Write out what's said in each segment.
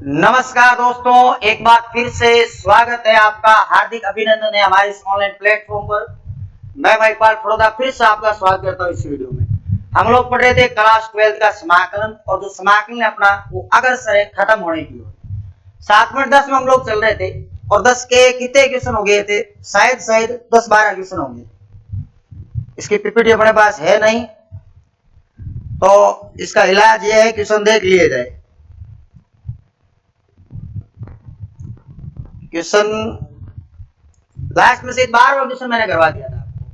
नमस्कार दोस्तों, एक बार फिर से स्वागत है आपका, हार्दिक अभिनंदन है हमारे इस ऑनलाइन प्लेटफॉर्म पर। मैं महिपाल फड़ोदा फिर से आपका स्वागत करता हूँ इस वीडियो में। हम लोग पढ़ रहे थे क्लास 12 का समाकलन, और जो समाकलन है अपना वो अग्रसर है खत्म होने की ओर। 7 मिनट 10 में हम लोग चल रहे थे और 10 के कितने क्वेश्चन हो गए थे? शायद 10-12 क्वेश्चन हो गए। इसकी पीपीटी अपने पास है नहीं, तो इसका इलाज ये है क्वेश्चन देख लिए जाए। क्वेश्चन लास्ट में से 12वां क्वेश्चन मैंने करवा दिया था आपको।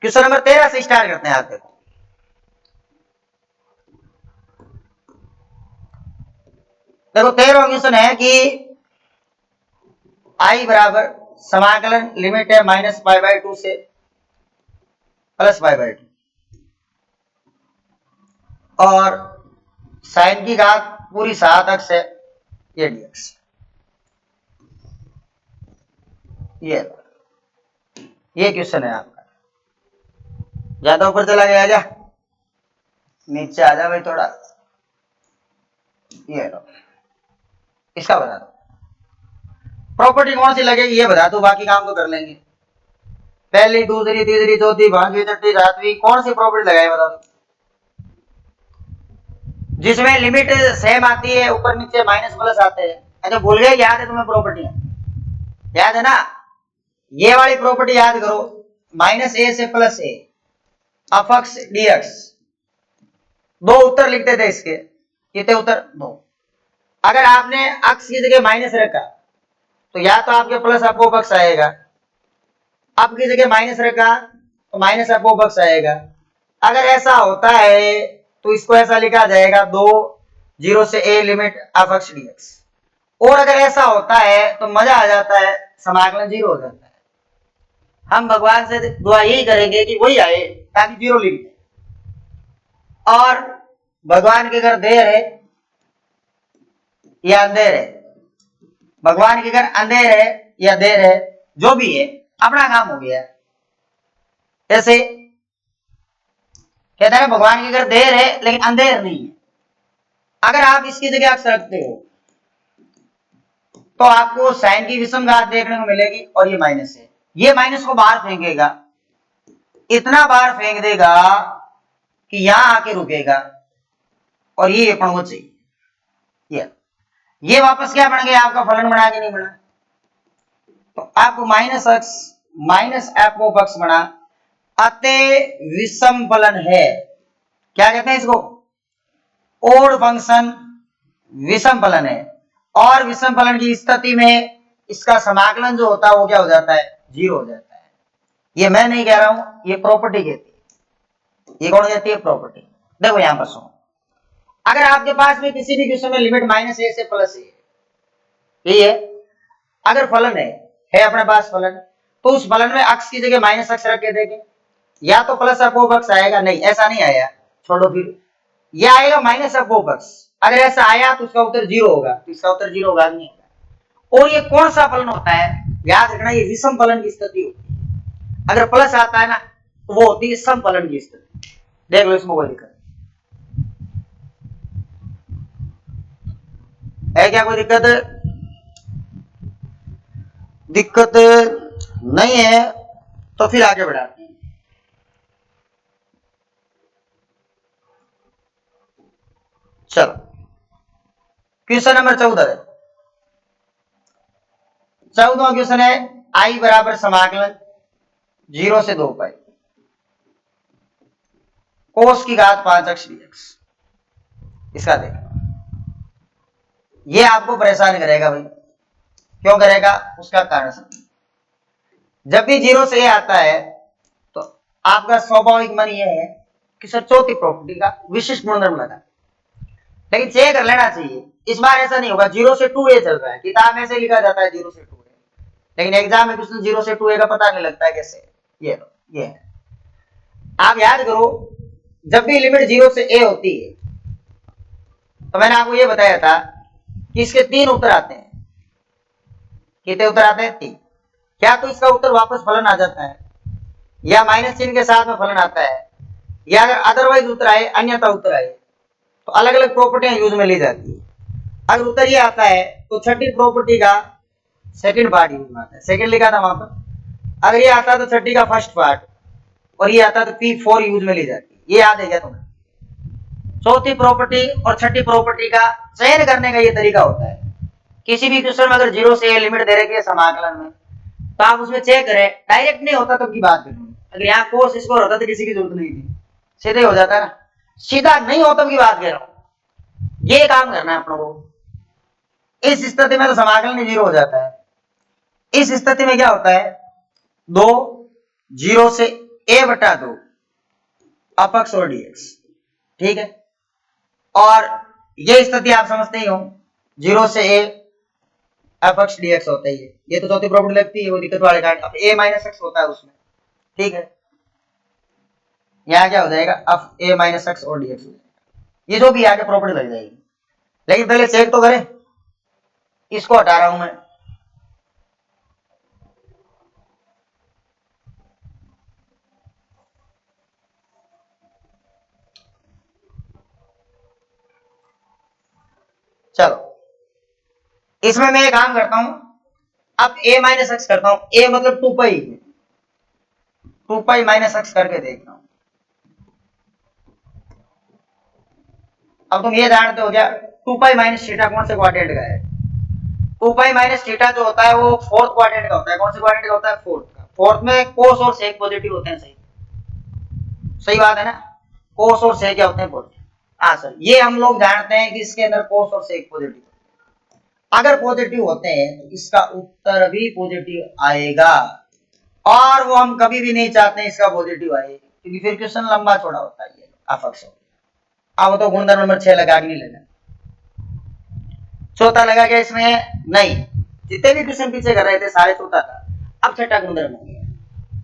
क्वेश्चन नंबर 13 से स्टार्ट करते हैं। आप देखो 13वां क्वेश्चन है कि आई बराबर समाकलन लिमिट है -π/2 से +π/2 और साइन की घात पूरी 7 अक्ष है ये dx। ये क्वेश्चन है आपका। ज्यादा ऊपर चला गया, जा नीचे आ जा भाई थोड़ा। ये लो, इसका बता दो प्रॉपर्टी कौन सी लगेगी, ये बता दो, बाकी काम तो कर लेंगे। पहली, दूसरी, तीसरी, चौथी, पांचवी, छठी, सातवीं, कौन सी प्रॉपर्टी लगाए बता दो, जिसमें लिमिट सेम आती है, ऊपर नीचे माइनस प्लस आते हैं। अच्छा भूल गए? याद है तुम्हें प्रॉपर्टी? याद है ना? ये वाली प्रॉपर्टी याद करो, -a से +a अपक्ष dx। दो उत्तर लिखते थे इसके, कितने उत्तर? 2। अगर आपने अक्ष की जगह माइनस रखा तो या तो आपके प्लस अपोपक्ष आएगा, अब की जगह माइनस रखा तो माइनस अपोपक्ष आएगा। अगर ऐसा होता है तो इसको ऐसा लिखा जाएगा 2 0 से a लिमिट अपक्ष dx। और अगर ऐसा होता है तो मजा आ जाता है, समाकलन 0 हो जाता है। हम भगवान से दुआ यही करेंगे कि वही आए ताकि 0 लिख दे। और भगवान के घर देर है या अंधेर है, भगवान के घर अंधेर है या देर है, जो भी है अपना काम हो गया। जैसे कहता है भगवान के घर देर है लेकिन अंधेर नहीं है। अगर आप इसकी जगह अक्ष रखते हो तो आपको साइन की विषम घात देखने को मिलेगी, और ये माइनस है। ये माइनस को बाहर फेंकेगा, इतना बाहर फेंक देगा कि यहां आके रुकेगा, और ये अपन को चाहिए। ये वापस क्या बन गया? आपका फलन बना कि नहीं बना? तो आपको माइनस अक्ष माइनस अपोपक्ष बना, अतः विषम फलन है। क्या कहते हैं इसको? ओड फंक्शन विषम फलन है। और विषम फलन की स्थिति में इसका समाकलन जो होता है वो क्या हो जाता है? 0 हो जाता है। ये मैं नहीं कह रहा हूं, ये प्रॉपर्टी कहती है। ये कौन कहती है? प्रॉपर्टी। देखो यहां पर सुनो, अगर आपके पास में किसी भी क्वेश्चन में लिमिट -a से +a यही है, अगर फलन है अपने पास फलन, तो उस फलन में अक्ष की जगह माइनस अक्ष रख के देखें, या तो प्लस अपोपक्ष आएगा, नहीं ऐसा नहीं आया, छोड़ो, फिर यह आएगा माइनस अपोपक्ष। अगर ऐसा आया तो उसका उत्तर 0 होगा, तो इसका उत्तर 0 होगा, नहीं होगा। और ये कौन सा फलन होता है? याद रखना, ये विषम फलन की स्थिति होती है। अगर प्लस आता है ना तो वो होती है सम फलन की स्थिति। देख लो, इसमें कोई दिक्कत है क्या? कोई दिक्कत नहीं है तो फिर आगे बढ़ाते हैं। चलो क्वेश्चन नंबर 14 है। 14वां क्वेश्चन है, आई बराबर समाकलन 0 से 2π कोस की घात 5 अक्ष dx। इसका देखो, ये आपको परेशान करेगा भाई। क्यों करेगा? उसका कारण समझो। जब भी 0 से a आता है तो आपका स्वाभाविक मन यह है कि सर चौथी प्रॉपर्टी का विशिष्ट गुणधर्म लगा, लेकिन चेक कर लेना चाहिए। इस बार ऐसा नहीं होगा। 0 से 2a चल रहा है, किताब में ऐसे लिखा जाता है 0 से 2a, लेकिन एग्जाम में क्वेश्चन 0 से 2a का पता नहीं लगता है कैसे। ये लो, ये है। आप याद करो, जब भी लिमिट 0 से a होती है तो मैंने आपको ये बताया था कि इसके 3 उत्तर आते हैं। कितने उत्तर आते हैं? 3। क्या तो इसका उत्तर वापस फलन आ जाता है, या माइनस चिन्ह के साथ में फलन आता है, या अगर अदरवाइज उत्तर आए, अन्यथा उत्तर आए, तो अलग अलग प्रॉपर्टियां यूज में ली जाती है। अगर उत्तर ये आता है तो छठी प्रॉपर्टी का सेकंड पार्ट यूज में आता है, सेकंड लिखा था वहां पर। अगर ये आता तो छठी का फर्स्ट पार्ट, और ये आता तो P4 यूज में ली जाती। ये याद है क्या तुम्हें? चौथी प्रॉपर्टी और छठी प्रॉपर्टी का चयन करने का ये तरीका होता है। किसी भी क्वेश्चन में अगर 0 से लिमिट दे रखी है समाकलन में, तो आप उसमें चेक करें, डायरेक्ट नहीं होता तब की बात करें। अगर यहाँ कोस स्क्वायर होता तो किसी की जरूरत नहीं थी, सीधे हो जाता ना। सीधा नहीं हो तब की बात कर रहा हूं, ये काम करना है अपनों को। इस स्थिति में तो समाकलन 0 हो जाता है। इस स्थिति में क्या होता है, 2 0 से a/2 अपक्ष और dx, ठीक है। और ये स्थिति आप समझते ही हो, 0 से a अपक्ष dx होता है। ये तो चौथी प्रॉपर्टी लगती है, वो दिक्कत वाले कांड। अब a - x होता है उसमें, ठीक है। यहां क्या हो जाएगा, अब a - x और dx हो जाएगा। ये जो भी आगे प्रॉपर्टी लग जाएगी, लेकिन पहले चेक तो करें। इसको हटा रहा हूं मैं, चलो इसमें मैं एक काम करता हूं। अब a - x करता हूं, a मतलब 2 पाई - x करके देखता हूं। अब तुम ये जानते हो क्या, 2 पाई - थीटा कौन से क्वाड्रेंट का है? 2 पाई - थीटा जो होता है वो फोर्थ क्वाड्रेंट का होता है। कौन से क्वाड्रेंट का होता है? फोर्थ का। फोर्थ में कोस और सेक पॉजिटिव होते हैं, सही सही बात है ना। कोस और सेक क्या होते हैं? पॉजिटिव। हाँ सर, ये हम लोग जानते हैं कि इसके अंदर कोस और सेक पॉजिटिव। अगर पॉजिटिव होते हैं तो इसका उत्तर भी पॉजिटिव आएगा, और वो हम कभी भी नहीं चाहते हैं इसका पॉजिटिव आए, क्योंकि फिर क्वेश्चन लंबा छोड़ा होता है। ये अपक्ष हो। अब तो गुणधर्म नंबर 6 लगा के नहीं लेना। चौथा लगा क्या इसमें? नहीं, जितने भी क्वेश्चन पीछे कर रहे थे सारे चौथा था। अब छठा गुणधर्म हो गया।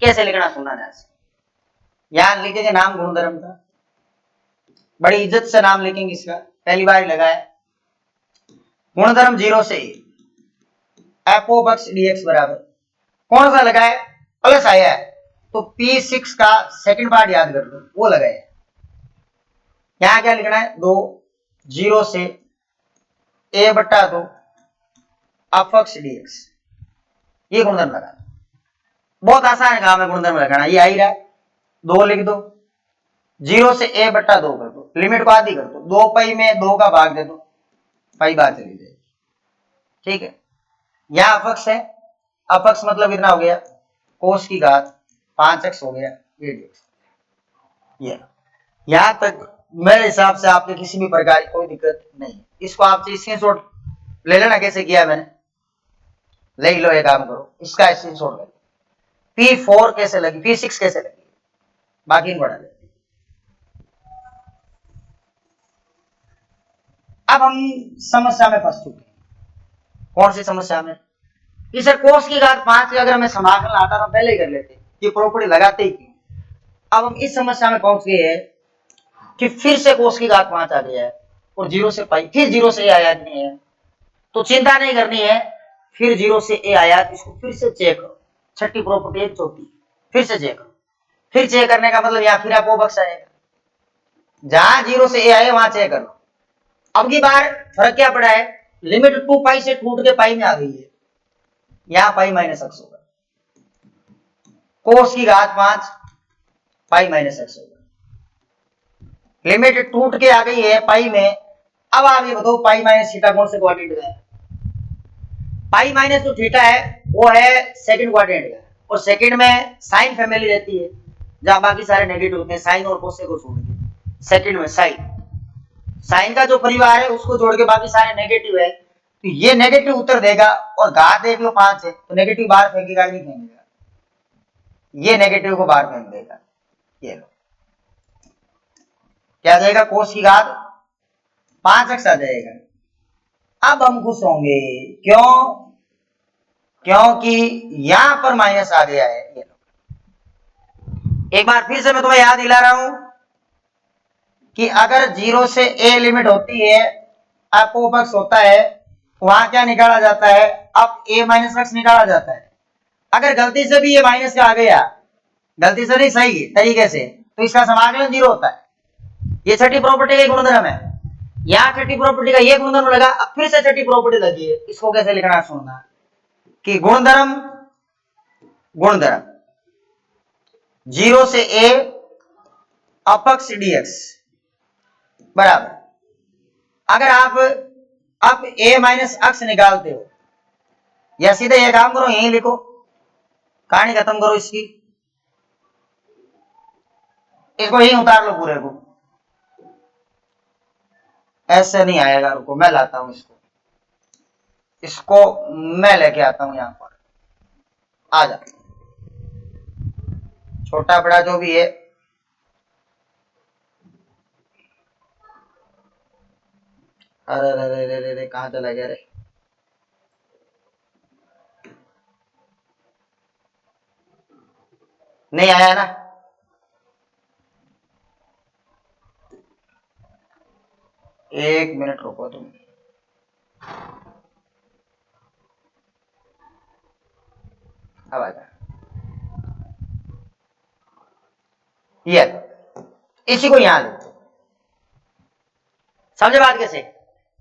कैसे लिखना सुनना ध्यान से। यहां लिखेंगे नाम गुणधर्म का, बड़ी इज्जत से नाम लिखेंगे इसका, पहली बार लगाया। गुणधर्म 0 से एफओ बक्स dx बराबर कौन सा लगाए? प्लस आया है तो P6 का सेकंड पार्ट याद कर लो, वो लगाए। यहां क्या लिखना है? 2 0 से a/2 अपक्ष dx। ये गुणधर्म लगाना बहुत आसान काम है। गुणधर्म लगाना ये आ ही रहा है। 2 लिख दो, 0 से a/2 कर दो, लिमिट को आधी कर दो, 2 पाई में 2 का भाग दे दो, पाई बाहर चली जाएगी, ठीक है। यहां अपक्ष है, अपक्ष मतलब कितना हो गया? कोस की घात 5x हो गया, ये यहां तक मेरे हिसाब से आपके किसी भी प्रकार की कोई दिक्कत नहीं। इसको आप स्क्रीनशॉट ले लेना, कैसे किया मैंने, ले लो। ये काम करो, इसका स्क्रीनशॉट ले लो। P4 कैसे लगी, P6 कैसे लगी, बाकी बढ़ा दे। अब हम समस्या में फंस चुके हैं। कौन सी समस्या में? कि सर कोस की घात 5 का अगर हमें समाकलन आता तो पहले ही कर लेते, ये प्रॉपर्टी लगाते ही की। अब हम इस समस्या में पहुंच गए हैं कि फिर से कोस की घात 5 आ गया है, और 0 से पाई, फिर 0 से a आया नहीं है, तो चिंता नहीं करनी है। फिर 0 से a आया, इसको फिर से चेक करो। छठी प्रॉपर्टी एक चौथी, फिर से चेक करो। फिर चेक करने का मतलब यहाँ फिर आपको बक्स आएगा, जहां 0 से a आए वहां चेक कर लो। अब की बार फर्क क्या पड़ा है, लिमिट 2 पाई से टूट के पाई में आ गई है, यहां पाई - x होगा। कोस की घात 5 पाई - x होगा। लिमिट टूट के आ गई है पाई में। अब आप ये बताओ पाई - थीटा कौन से क्वाड्रेंट का है? पाई माइनस जो थीटा है वो है सेकंड क्वाड्रेंट का, और सेकंड में साइन फैमिली रहती है, जहां बाकी सारे नेगेटिव होते हैं, साइन और कोस को छोड़ के। सेकंड में साइन का जो परिवार है उसको जोड़ के बाकी सारे नेगेटिव है, तो ये नेगेटिव उत्तर देगा। और घात देख लो 5 है, तो नेगेटिव बाहर फेंकेगा नहीं फेंकेगा, ये नेगेटिव को बाहर फेंक देगा। ये लो क्या जाएगा, कोस की घात 5x आ जाएगा। अब हम खुश होंगे, क्यों? क्योंकि यहां पर माइनस आ गया है। ये लो, एक बार फिर से मैं तुम्हें याद दिला रहा हूं कि अगर 0 से a लिमिट होती है, अपोबक्स होता है, वहां क्या निकाला जाता है? अब a - x निकाला जाता है। अगर गलती से भी ये माइनस का आ गया, गलती से नहीं सही तरीके से, तो इसका समाकलन 0 होता है। ये छठी प्रॉपर्टी का गुणधर्म है। यहाँ छठी प्रॉपर्टी का ये गुणधर्म लगा, अब फिर से छठी प्रॉपर्टी लगी है, इसको कैसे लिखना सुनना कि गुणधर्म गुणधर्म 0 से a अपक्ष dx बराबर, अगर आप अब a माइनस अक्ष निकालते हो या सीधे ये काम करो, यही लिखो, कहानी खत्म करो इसकी, इसको यही उतार लो पूरे को, ऐसे नहीं आएगा, रुको मैं लाता हूं इसको, इसको मैं लेके आता हूं यहां पर, आ जा, छोटा बड़ा जो भी है, अरे रे रे रे रे कहां चला गया रे, नहीं आया ना, एक मिनट रुको तुम, अब आ जा, ये इसी को यहां लो, समझे बात कैसे,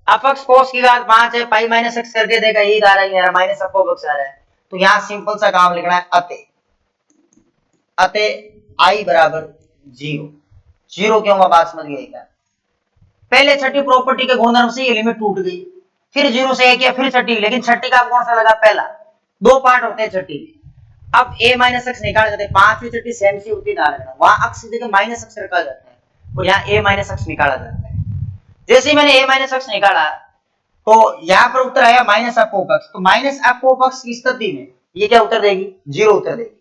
अपक्ष कोस की घात 5 है, पाई माइनस एक्स करके देगा, यही आ रहा है माइनस अपक्ष आ रहा है, तो यहां सिंपल सा काम लिखना है, अतः आई बराबर 0, 0 क्यों हुआ बात समझ गए क्या, पहले छठी प्रॉपर्टी के गुणधर्म से ये लिमिट टूट गई, फिर 0 से 1 किया, फिर छठी, लेकिन छठी का कौन सा लगा, पहला, दो पार्ट होते हैं छठी में, अब a माइनस एक्स निकाल देते हैं, पांचवी छठी सेम सी होती है, वहां अक्ष की जगह माइनस एक्स रखा जाता है और यहाँ a माइनस एक्स निकाला जाता है, जैसे ही मैंने a माइनस एक्स निकाला तो यहाँ पर उत्तर आया माइनस अपोपक्ष, तो माइनस अपोपक्ष की स्थिति में ये क्या उत्तर देगी, 0 उत्तर देगी,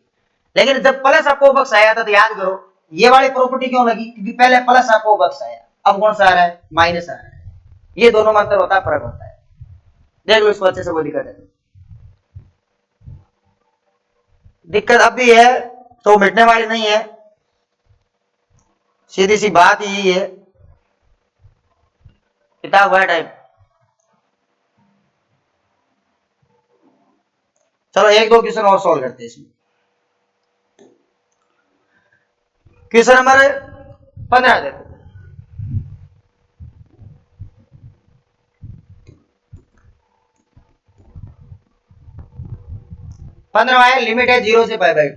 लेकिन जब प्लस अपोपक्ष आया था तो याद करो ये वाली प्रॉपर्टी क्यों लगी, क्योंकि पहले प्लस अपोपक्ष आया, अब कौन सा आ रहा है, माइनस आ रहा है, ये दोनों में अंतर होता है, फर्क होता है, देख लो इसको अच्छे से, कोई दिक्कत है, दिक्कत अब भी है तो मिटने वाली नहीं है, सीधी सी बात यही है, किताब हुआ टाइप, चलो एक दो क्वेश्चन और सॉल्व करते हैं इसमें, क्वेश्चन नंबर 15 देखो, पंद्रह है, लिमिट है 0 से पाई बाई 2,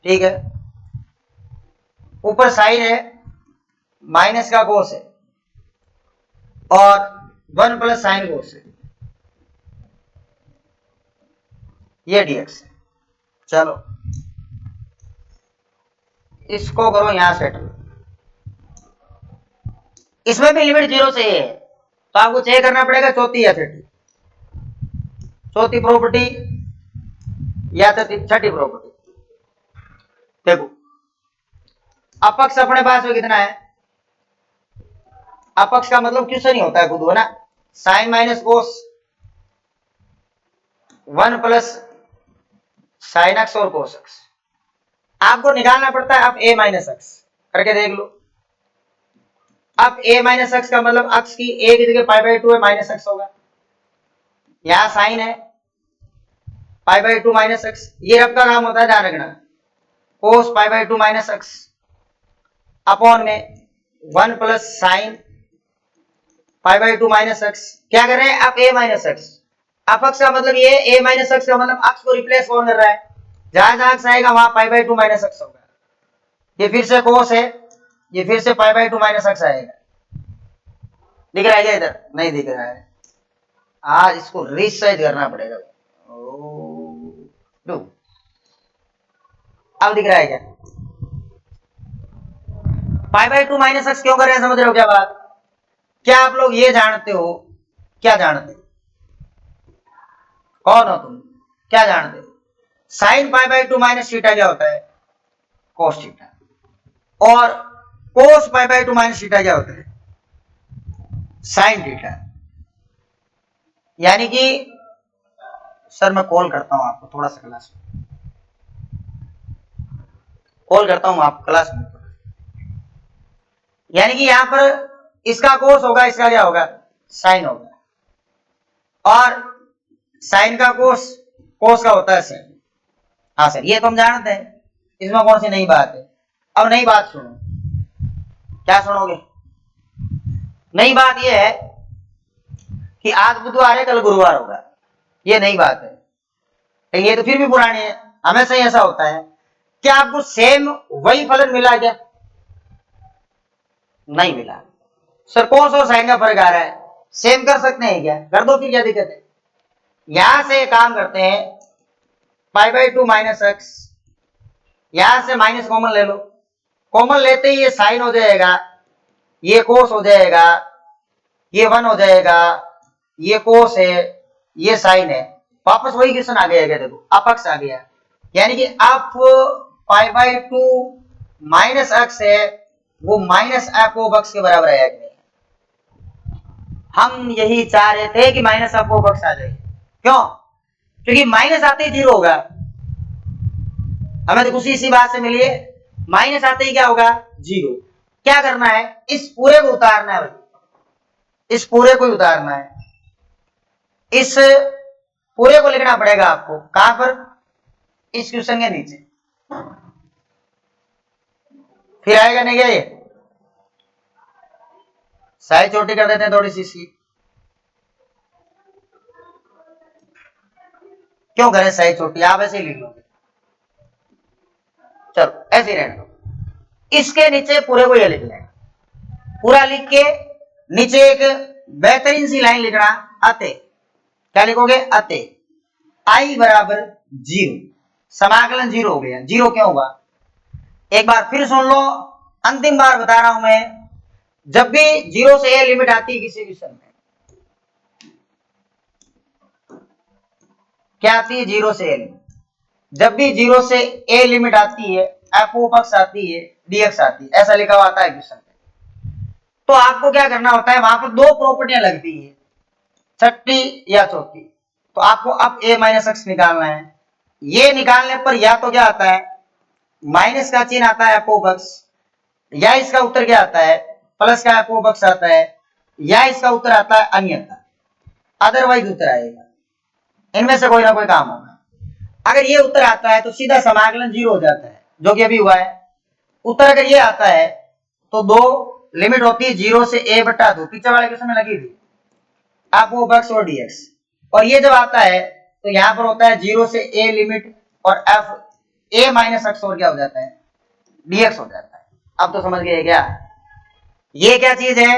ठीक है, ऊपर साइन है, माइनस का कोस है और 1 प्लस साइन कोस है, ये dx है, चलो इसको करो यहां सेटल, इसमें भी लिमिट 0 से है, तो आपको चेक करना पड़ेगा चौथी या छठी, चौथी प्रॉपर्टी या छठी प्रॉपर्टी, देखो अपक्ष अपने पास में कितना है, अपक्ष का मतलब क्वेश्चन ही होता है खुद, है ना, sine minus cos 1 plus sine x और कोस एक्स, आपको निकालना पड़ता है अब a माइनस एक्स, करके देख लो, अब a माइनस एक्स का मतलब अक्ष की a की जगह पाई बाई 2 है, माइनस एक्स होगा, यहां साइन है पाई बाई 2 माइनस एक्स, ये रब का नाम होता है, ध्यान रखना, cos pi by 2 minus x upon में 1 plus sine pi by 2 minus x, क्या कर रहे हैं आप, a माइनस एक्स, अपक्ष का मतलब ये, a माइनस एक्स का मतलब अक्ष को रिप्लेस कौन कर रहा है, जहां जहां अक्ष आएगा वहां पाई बाई 2 माइनस एक्स होगा, ये फिर से कोस है, ये फिर से पाई बाई 2 माइनस एक्स आएगा, दिख रहा है क्या, इधर नहीं दिख रहा है, आज इसको रीसाइज करना पड़ेगा, अब दिख रहा है क्या, पाई बाई 2 माइनस एक्स क्यों कर रहे हैं, समझ रहे हो क्या बात, क्या आप लोग ये जानते हो, क्या जानते हो, कौन हो तुम, क्या जानते हो, sign pi by 2 minus theta क्या होता है, कोस थीटा, और कोस पाई बाई 2 माइनस थीटा क्या होता है, साइन थीटा, यानी कि सर मैं कॉल करता हूं आपको, थोड़ा सा क्लास में कॉल करता हूं आपको क्लास में, यानी कि यहां पर इसका कोस होगा, इसका क्या होगा, साइन होगा, और साइन का कोस, कोस का होता है साइन, हाँ सर ये तो हम जानते हैं, इसमें कौन सी नई बात है, अब नई बात सुनो, क्या सुनोगे, नई बात यह है कि आज बुधवार है, कल गुरुवार होगा, ये नई बात है। ये तो फिर भी पुरानी है, हमेशा ही ऐसा होता है। क्या आपको सेम वही फलन मिला क्या? नहीं मिला। सर कौन सा साइन का फर्क आ रहा है? सेम कर सकते हैं क्या? कर दो, फिर क्या दिक्कत है। यहां से काम करते हैं, π/2 माइनस एक्स, यहां से माइनस कॉमन ले लो, कॉमन लेते ही ये साइन हो जाएगा, ये कोस हो जाएगा, ये 1 हो जाएगा, ये कोस है, ये साइन है, वापस वही क्वेश्चन आ गया। देखो अपक्ष आ गया, यानी कि आप π/2 माइनस एक्स है वो माइनस एफ ओ बक्स के बराबर है कि नहीं? हम यही चाह रहे थे कि माइनस एफ ओ बक्स आ जाए। क्यों? क्योंकि माइनस आते ही जीरो होगा। हमें तो खुशी इसी बात से मिली है, माइनस आते ही क्या होगा? जीरो। क्या करना है? इस पूरे को उतारना है भाई, इस पूरे को उतारना है। इस पूरे को लिखना पड़ेगा आपको। कहां पर? इस क्वेश्चन के नीचे। फिर आएगा नहीं क्या ये? साइज छोटी कर देते हैं थोड़ी सी इसकी। क्यों करें साइज छोटी? आप ऐसे ही लिख लोगे, चलो ऐसे ही रहने दो। इसके नीचे पूरे को ये लिख लेना, पूरा लिख के नीचे एक बेहतरीन सी लाइन लिखना, अते। क्या लिखोगे? अते आई बराबर 0, समाकलन 0 हो गया। 0 क्यों हुआ? एक बार फिर सुन लो, अंतिम बार बता रहा हूं मैं। जब भी 0 से ए लिमिट आती है किसी भी में, क्या आती है? 0 से ए लिमिट। जब भी 0 से ए लिमिट आती है, एफ ओ पक्ष आती है, डीएक्स आती है, ऐसा लिखा हुआ आता है क्वेश्चन में। तो आपको क्या करना होता है, वहां पर दो प्रॉपर्टियां लगती है, छठी या चौथी। तो आपको अब ए माइनस एक्स निकालना है। ये निकालने पर या तो क्या आता है, माइनस का चिन्ह आता है एफ ओ पक्ष, या इसका उत्तर क्या आता है, प्लस का एफ ओ पक्ष आता है, या इसका उत्तर आता है अन्यथा, अदरवाइज उत्तर आएगा। इनमें से कोई ना कोई काम होगा। अगर ये उत्तर आता है तो सीधा समाकलन 0 हो जाता है, जो कि अभी हुआ है। उत्तर अगर ये आता है तो दो लिमिट होती है 0 से a बटा 2, पीछे वाले क्वेश्चन में लगी थी, आप वो बक्स और dx। और ये जब आता है तो यहां पर होता है 0 से a लिमिट और f a माइनस एक्स और क्या हो जाता है? dx हो जाता है। अब तो समझ गए क्या? ये क्या चीज है?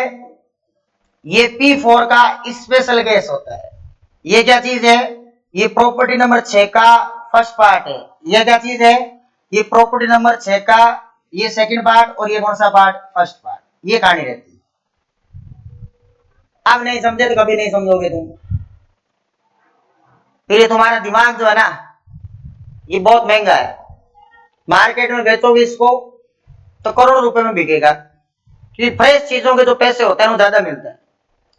ये P4 का स्पेशल केस होता है। ये क्या चीज है? ये प्रॉपर्टी नंबर 6 का फर्स्ट पार्ट है। ये क्या चीज है? ये प्रॉपर्टी नंबर 6 का ये सेकंड पार्ट, और ये कौन सा पार्ट? First part. ये कहानी रहती है। अब नहीं समझे तो कभी नहीं समझोगे तुम। फिर ये तुम्हारा दिमाग जो है ना, ये बहुत महंगा है। मार्केट में बेचोगे इसको तो करोड़ों रुपए में बिकेगा, क्योंकि फ्रेश चीजों के जो पैसे होते हैं वो ज्यादा मिलते हैं।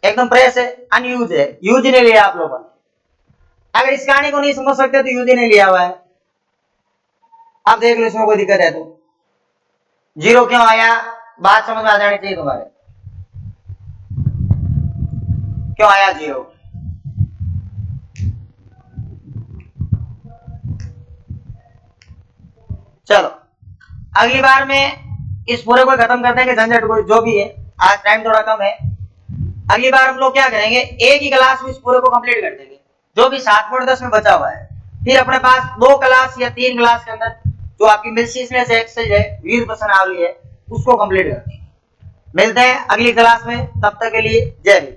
एकदम फ्रेश है, अनयूज है, यूज नहीं लिया आप लोगों ने। अगर इस कहानी को नहीं समझ सकते तो यूज ही नहीं लिया हुआ है। आप देख लो इसमें कोई दिक्कत है तो। 0 क्यों आया? बात समझ में आ जानी चाहिए तुम्हारे। क्यों आया 0? चलो अगली बार में इस पूरे को खत्म कर देंगे, झंझट को जो भी है। आज टाइम थोड़ा कम है। अगली बार हम लोग क्या करेंगे, एक ही क्लास में इस पूरे को कंप्लीट कर देंगे, जो भी 7.10 में बचा हुआ है। फिर अपने पास 2 क्लास या 3 क्लास के अंदर जो आपकी मिल्सियसनेस एक्सरसाइज है, विविध प्रश्नावली है, उसको कंप्लीट करते हैं। मिलते हैं अगली क्लास में, तब तक के लिए जय हिंद।